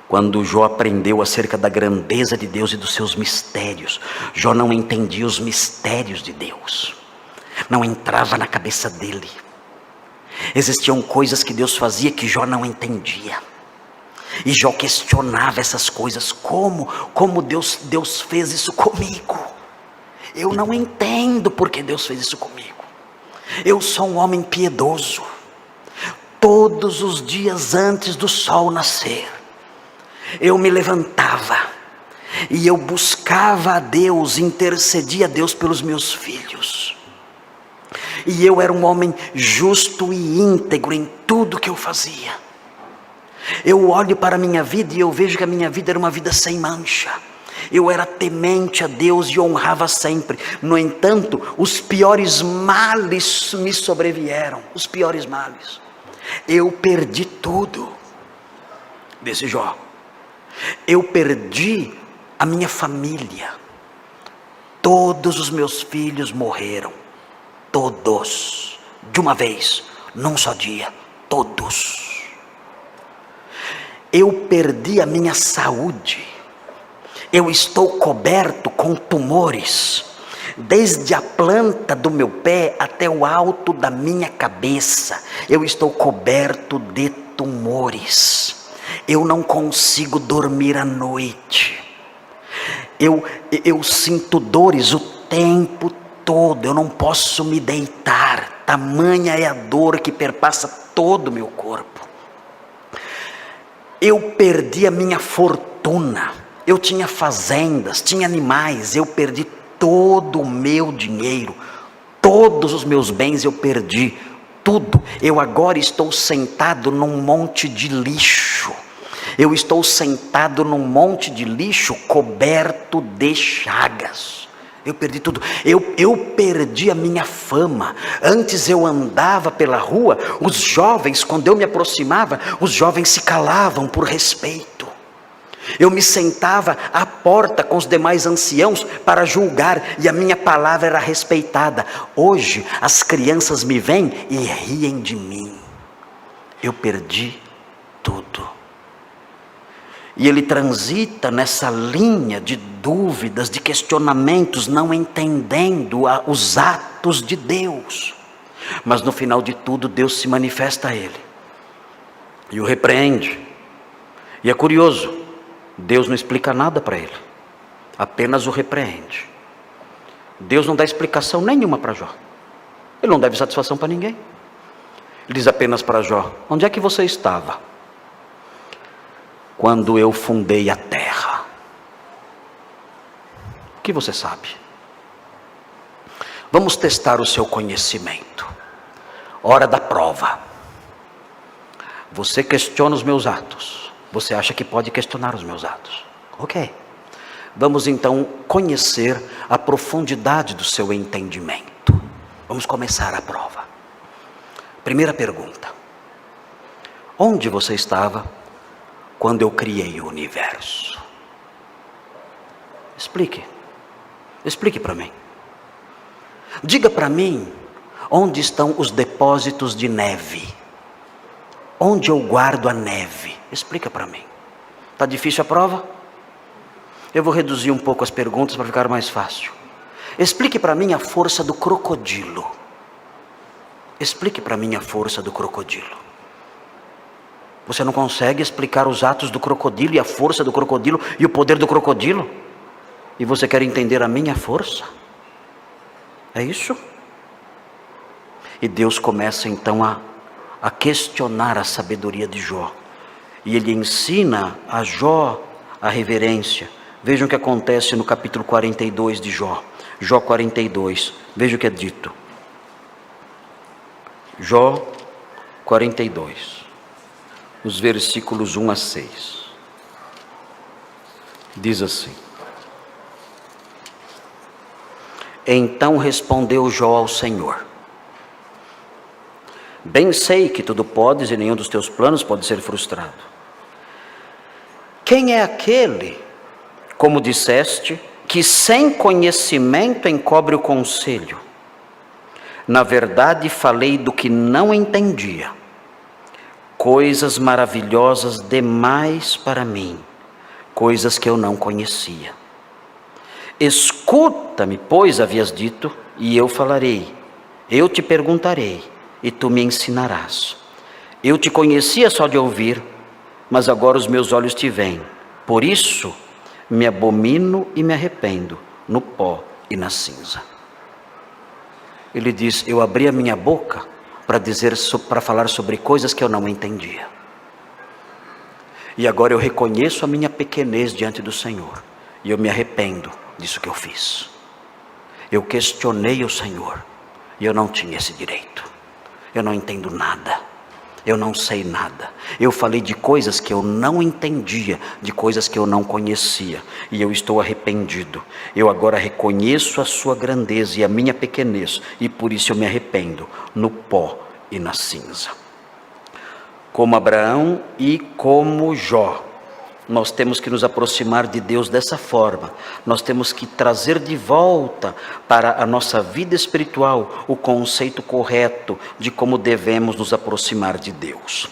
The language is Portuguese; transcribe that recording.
Quando Jó aprendeu acerca da grandeza de Deus e dos seus mistérios, Jó não entendia os mistérios de Deus, não entrava na cabeça dele. Existiam coisas que Deus fazia que Jó não entendia, e Jó questionava essas coisas. Como Deus fez isso comigo? Eu não entendo porque Deus fez isso comigo. Eu sou um homem piedoso. Todos os dias antes do sol nascer, eu me levantava e eu buscava a Deus, intercedia a Deus pelos meus filhos. E eu era um homem justo e íntegro em tudo que eu fazia. Eu olho para a minha vida e eu vejo que a minha vida era uma vida sem mancha. Eu era temente a Deus e honrava sempre. No entanto, os piores males me sobrevieram. Os piores males. Eu perdi tudo. Desse Jó. Eu perdi a minha família. Todos os meus filhos morreram. Todos. De uma vez. Num só dia. Todos. Eu perdi a minha saúde. Eu estou coberto com tumores. Desde a planta do meu pé até o alto da minha cabeça. Eu estou coberto de tumores. Eu não consigo dormir à noite. Eu sinto dores o tempo todo. Eu não posso me deitar. Tamanha é a dor que perpassa todo o meu corpo. Eu perdi a minha fortuna. Eu tinha fazendas, tinha animais. Eu perdi todo o meu dinheiro. Todos os meus bens eu perdi. Tudo. Eu agora estou sentado num monte de lixo. Eu estou sentado num monte de lixo coberto de chagas. Eu perdi tudo. Eu perdi a minha fama. Antes eu andava pela rua, os jovens, quando eu me aproximava, os jovens se calavam por respeito. Eu me sentava à porta com os demais anciãos para julgar, e a minha palavra era respeitada. Hoje as crianças me veem e riem de mim. Eu perdi tudo. E ele transita nessa linha de dúvidas, de questionamentos, não entendendo os atos de Deus. Mas no final de tudo, Deus se manifesta a ele e o repreende. E é curioso, Deus não explica nada para ele, apenas o repreende. Deus não dá explicação nenhuma para Jó. Ele não deve satisfação para ninguém. Ele diz apenas para Jó: onde é que você estava quando eu fundei a terra? O que você sabe? Vamos testar o seu conhecimento. Hora da prova. Você questiona os meus atos. Você acha que pode questionar os meus atos. Ok. Vamos então conhecer a profundidade do seu entendimento. Vamos começar a prova. Primeira pergunta: onde você estava quando eu criei o universo? Explique para mim. Diga para mim, onde estão os depósitos de neve? Onde eu guardo a neve? Explica para mim. Está difícil a prova? Eu vou reduzir um pouco as perguntas para ficar mais fácil. Explique para mim a força do crocodilo. Explique para mim a força do crocodilo. Você não consegue explicar os atos do crocodilo e a força do crocodilo e o poder do crocodilo? E você quer entender a minha força? É isso? E Deus começa então a questionar a sabedoria de Jó. E ele ensina a Jó a reverência. Vejam o que acontece no capítulo 42 de Jó. Jó 42, veja o que é dito. Jó 42. Os versículos 1 a 6. Diz assim: então respondeu Jó ao Senhor: bem sei que tudo podes e nenhum dos teus planos pode ser frustrado. Quem é aquele, como disseste, que sem conhecimento encobre o conselho? Na verdade falei do que não entendia. coisas maravilhosas demais para mim, coisas que eu não conhecia. Escuta-me, pois havias dito, e eu falarei. Eu te perguntarei, e tu me ensinarás. Eu te conhecia só de ouvir, mas agora os meus olhos te veem. Por isso, me abomino e me arrependo no pó e na cinza. Ele diz, eu abri a minha boca para falar sobre coisas que eu não entendia. E agora eu reconheço a minha pequenez diante do Senhor. E eu me arrependo disso que eu fiz. Eu questionei o Senhor. E eu não tinha esse direito. Eu não entendo nada. Eu não sei nada. Eu falei de coisas que eu não entendia, de coisas que eu não conhecia. E eu estou arrependido. Eu agora reconheço a sua grandeza e a minha pequenez. E por isso eu me arrependo no pó e na cinza. Como Abraão e como Jó, nós temos que nos aproximar de Deus dessa forma. Nós temos que trazer de volta para a nossa vida espiritual o conceito correto de como devemos nos aproximar de Deus.